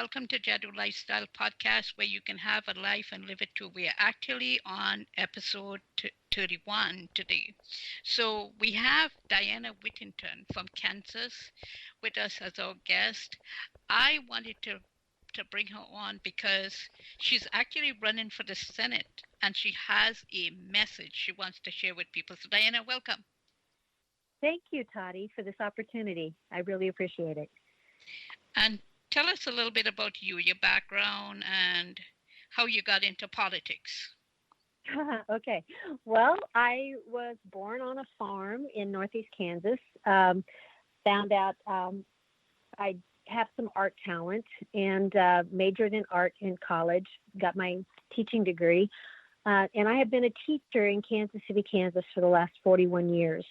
welcome to Jadu Lifestyle Podcast, where you can have a life and live it too. We are actually on episode 31 today. So we have Diana Whittington from Kansas with us as our guest. I wanted to bring her on because she's actually running for the Senate and she has a message she wants to share with people. So Diana, welcome. Thank you, Toddy, for this opportunity. I really appreciate it. And tell us a little bit about you, your background, and how you got into politics. Okay. Well, I was born on a farm in northeast Kansas. Found out I have some art talent and majored in art in college, got my teaching degree. And I have been a teacher in Kansas City, Kansas for the last 41 years.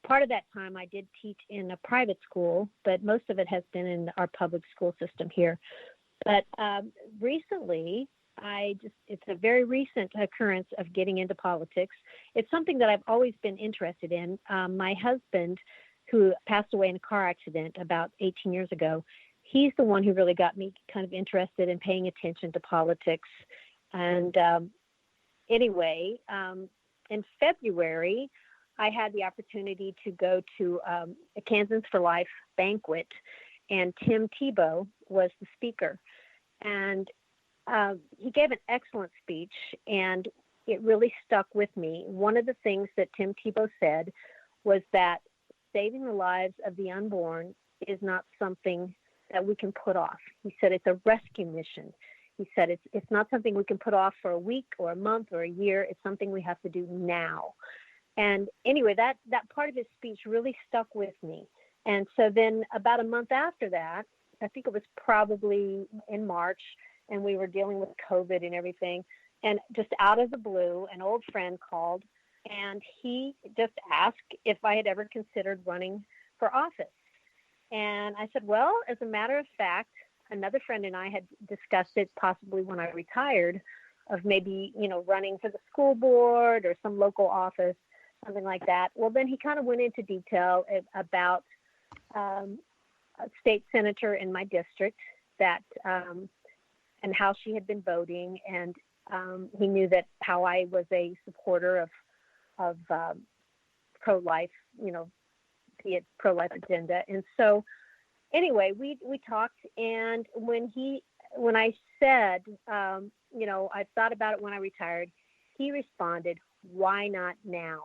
Part of that time I did teach in a private school, but most of it has been in our public school system here. But recently, it's a very recent occurrence of getting into politics. It's something that I've always been interested in. My husband, who passed away in a car accident about 18 years ago, he's the one who really got me kind of interested in paying attention to politics. And anyway, in February, I had the opportunity to go to a Kansas for Life banquet, and Tim Tebow was the speaker. And he gave an excellent speech, and it really stuck with me. One of the things that Tim Tebow said was that saving the lives of the unborn is not something that we can put off. He said it's a rescue mission. He said it's not something we can put off for a week or a month or a year. It's something we have to do now. And anyway, that part of his speech really stuck with me. And so then about a month after that, I think it was probably in March, and we were dealing with COVID and everything. And just out of the blue, an old friend called, and he just asked if I had ever considered running for office. And I said, well, as a matter of fact, another friend and I had discussed it possibly when I retired, of maybe, running for the school board or some local office, something like that. Well, then he kind of went into detail about a state senator in my district that and how she had been voting, and he knew that how I was a supporter of pro-life, the pro-life agenda. And so anyway, we talked, and when I said, I thought about it when I retired, he responded, "Why not now?"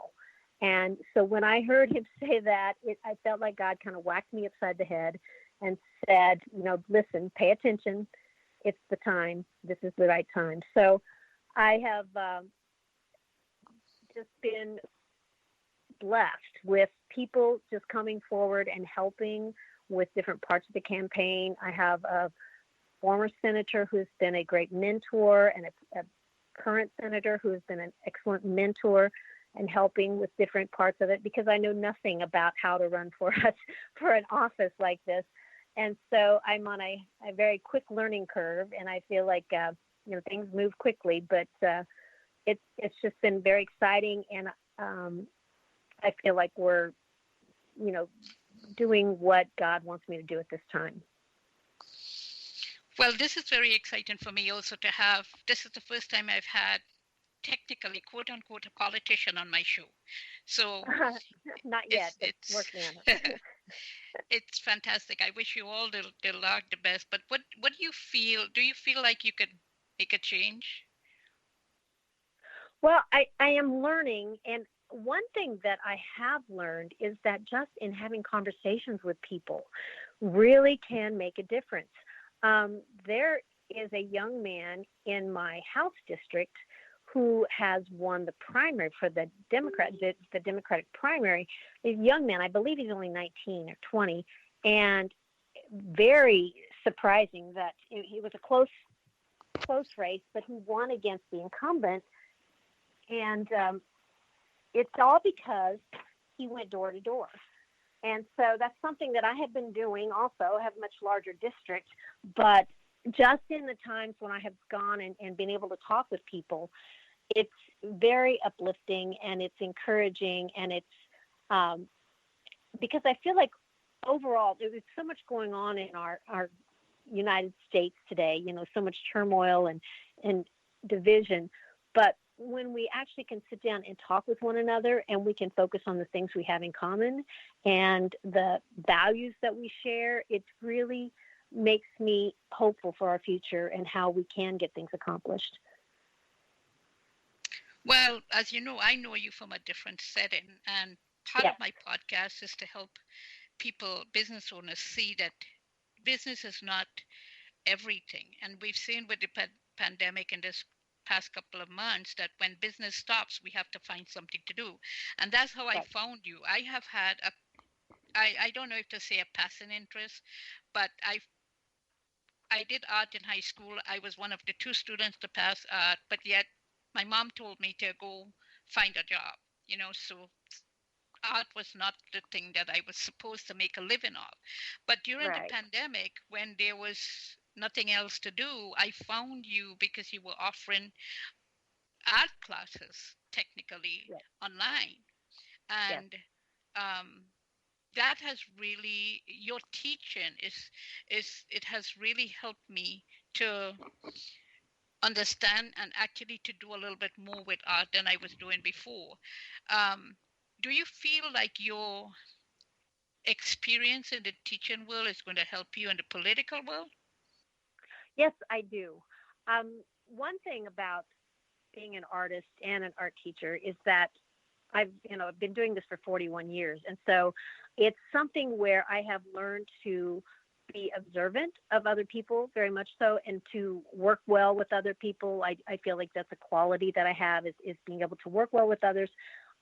And so when I heard him say that, I felt like God kind of whacked me upside the head and said, listen, pay attention. It's the time. This is the right time. So I have just been blessed with people just coming forward and helping with different parts of the campaign. I have a former senator who's been a great mentor, and a current senator who has been an excellent mentor and helping with different parts of it, because I know nothing about how to run for an office like this. And so I'm on a very quick learning curve, and I feel like things move quickly, but it's just been very exciting, and I feel like we're doing what God wants me to do at this time. Well, this is very exciting for me also to have. This is the first time I've had technically, quote unquote, a politician on my show. So not yet, but working on it. It's fantastic. I wish you all the luck, the best. But what do you feel? Do you feel like you could make a change? Well, I am learning, and one thing that I have learned is that just in having conversations with people really can make a difference. There is a young man in my house district who has won the primary for the Democratic primary. A young man, I believe he's only 19 or 20, and very surprising that he was a close race, but he won against the incumbent. And it's all because he went door to door. And so that's something that I have been doing also. I have a much larger district, but just in the times when I have gone and been able to talk with people, it's very uplifting, and it's encouraging, and it's because I feel like overall there's so much going on in our United States today, so much turmoil and division. But when we actually can sit down and talk with one another and we can focus on the things we have in common and the values that we share, it really makes me hopeful for our future and how we can get things accomplished. Well, as you know, I know you from a different setting, and part of my podcast is to help people, business owners, see that business is not everything. And we've seen with the pandemic in this past couple of months that when business stops, we have to find something to do. And that's how I found you. I have had I don't know if to say a passing interest, but I did art in high school. I was one of the 2 students to pass art, but yet my mom told me to go find a job, so art was not the thing that I was supposed to make a living of. But during the pandemic, when there was nothing else to do, I found you because you were offering art classes technically online. And that has really, your teaching is it has really helped me to understand and actually to do a little bit more with art than I was doing before. Do you feel like your experience in the teaching world is going to help you in the political world? Yes, I do. One thing about being an artist and an art teacher is that I've been doing this for 41 years. And so it's something where I have learned to be observant of other people very much so, and to work well with other people. I feel like that's a quality that I have is being able to work well with others.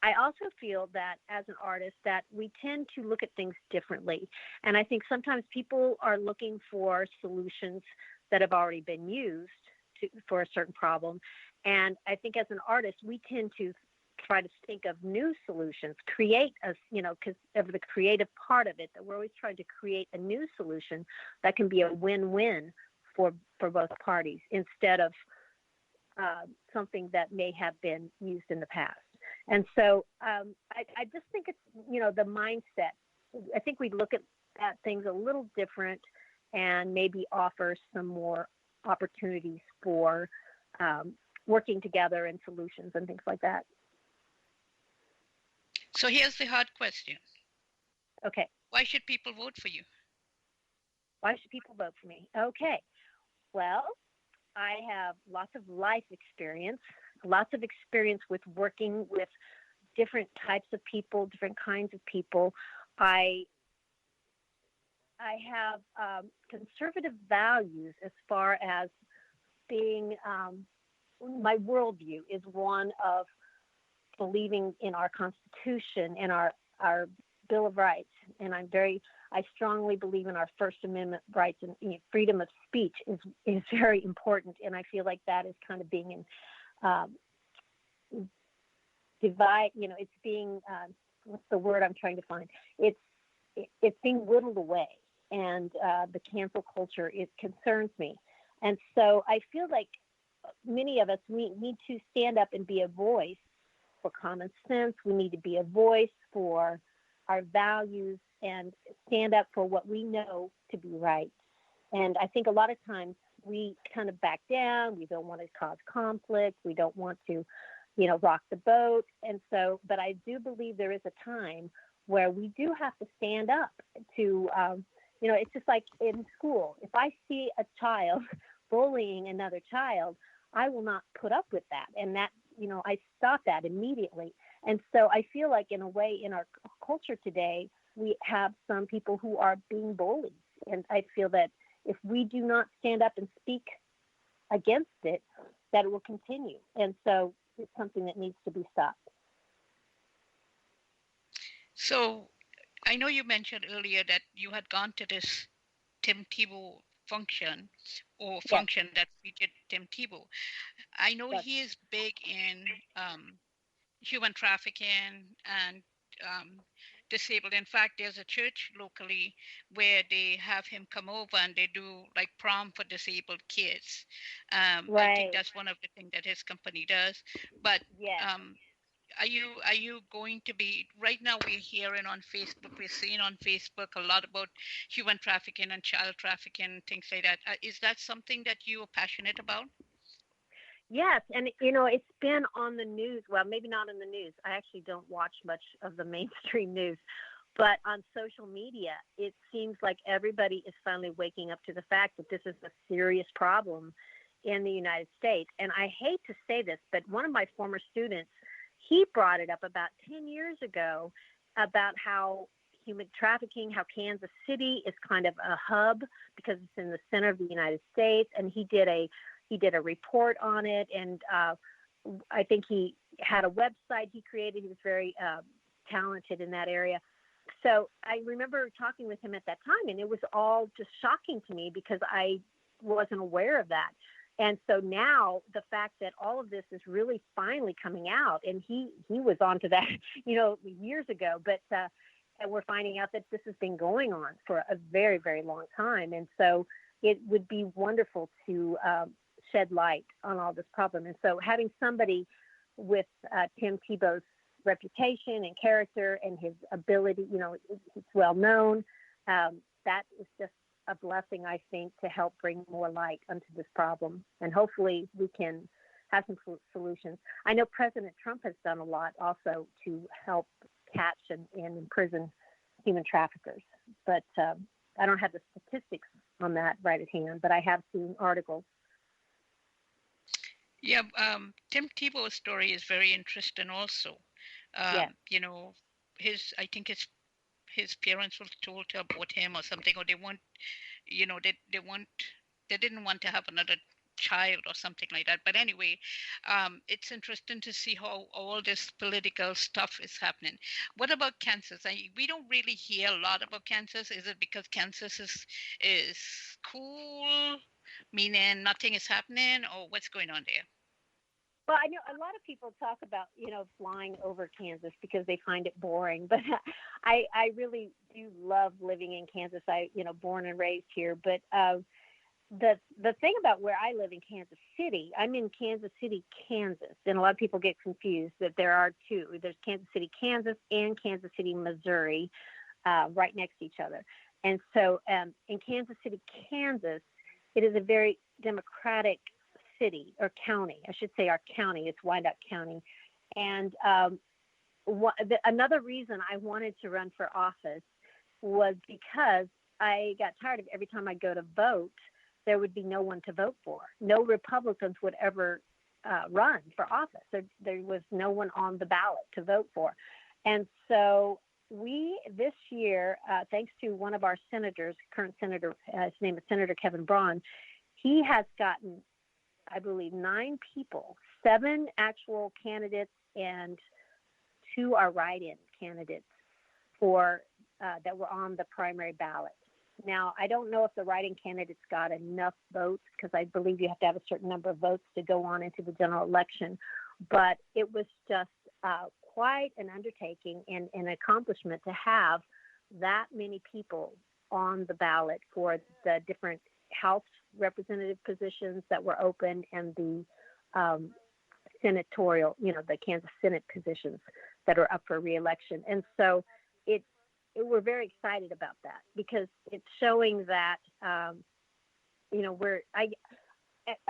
I also feel that as an artist that we tend to look at things differently. And I think sometimes people are looking for solutions that have already been used for a certain problem. And I think as an artist, we tend to try to think of new solutions, create because of the creative part of it, that we're always trying to create a new solution that can be a win-win for both parties instead of something that may have been used in the past. And so I just think it's, the mindset. I think we look at things a little different and maybe offer some more opportunities for working together and solutions and things like that. So here's the hard question. Okay. Why should people vote for you? Why should people vote for me? Okay. Well, I have lots of life experience, lots of experience with working with different types of people, different kinds of people. I have conservative values as far as being, my worldview is one of believing in our Constitution and our Bill of Rights. And I strongly believe in our First Amendment rights, and freedom of speech is very important. And I feel like that is kind of being it's being, what's the word I'm trying to find? It's being whittled away. And the cancel culture, it concerns me. And so I feel like many of us, we need to stand up and be a voice for common sense. We need to be a voice for our values and stand up for what we know to be right. And I think a lot of times we kind of back down. We don't want to cause conflict. We don't want to, rock the boat. And so, but I do believe there is a time where we do have to stand up to, it's just like in school. If I see a child bullying another child, I will not put up with that. And that, I stop that immediately. And so I feel like in a way in our culture today, we have some people who are being bullied. And I feel that if we do not stand up and speak against it, that it will continue. And so it's something that needs to be stopped. So I know you mentioned earlier that you had gone to this Tim Tebow function that featured Tim Tebow. I know he is big in human trafficking and disabled. In fact, there's a church locally where they have him come over and they do like prom for disabled kids. I think that's one of the things that his company does. But are you going to be right now? We're hearing on Facebook, we're seeing on Facebook a lot about human trafficking and child trafficking, things like that. Is that something that you are passionate about? Yes, and it's been on the news. Well, maybe not in the news. I actually don't watch much of the mainstream news, but on social media, it seems like everybody is finally waking up to the fact that this is a serious problem in the United States. And I hate to say this, but one of my former students, he brought it up about 10 years ago about how human trafficking, how Kansas City is kind of a hub because it's in the center of the United States, and he did a report on it, and I think he had a website he created. He was very talented in that area. So I remember talking with him at that time, and it was all just shocking to me because I wasn't aware of that. And so now the fact that all of this is really finally coming out, and he was onto that, years ago, but and we're finding out that this has been going on for a very, very long time. And so it would be wonderful to shed light on all this problem. And so having somebody with Tim Tebow's reputation and character and his ability, he's well known, that is just a blessing, I think, to help bring more light onto this problem. And hopefully we can have some solutions. I know President Trump has done a lot also to help catch and imprison human traffickers, but I don't have the statistics on that right at hand, but I have seen articles. Yeah, Tim Tebow's story is very interesting also. Yes. I think his parents were told to abort him or something, or they want, they didn't want to have another child or something like that. But anyway, it's interesting to see how all this political stuff is happening. What about Kansas? We don't really hear a lot about Kansas. Is it because Kansas is cool, meaning nothing is happening, or what's going on there? Well, I know a lot of people talk about, flying over Kansas because they find it boring, but I really do love living in Kansas. Born and raised here, but the thing about where I live in Kansas City, I'm in Kansas City, Kansas, and a lot of people get confused that there are two. There's Kansas City, Kansas, and Kansas City, Missouri, right next to each other. And so in Kansas City, Kansas, it is a very democratic city or county. I should say our county. It's Wyandotte County. And another reason I wanted to run for office was because I got tired of every time I go to vote, there would be no one to vote for. No Republicans would ever run for office. There was no one on the ballot to vote for. And so this year, thanks to one of our senators, current senator, his name is Senator Kevin Braun, he has gotten, I believe, 9 people, 7 actual candidates, and 2 are write-in candidates for that were on the primary ballot. Now, I don't know if the write-in candidates got enough votes because I believe you have to have a certain number of votes to go on into the general election, but it was just quite an undertaking and an accomplishment to have that many people on the ballot for the different House representative positions that were open and the senatorial, the Kansas Senate positions that are up for re-election. And so we're very excited about that because it's showing that, I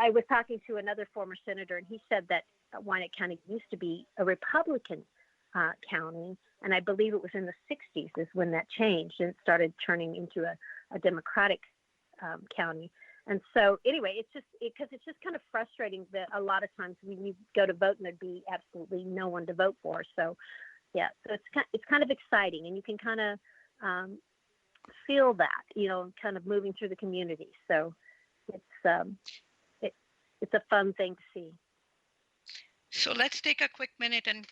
was talking to another former senator, and he said that Wyandotte County used to be a Republican county, and I believe it was in the 60s is when that changed and it started turning into a Democratic county. And so anyway, it's just kind of frustrating that a lot of times when you go to vote and there'd be absolutely no one to vote for. So yeah, so it's kind of exciting, and you can kind of feel that, kind of moving through the community. So it's a fun thing to see. So let's take a quick minute and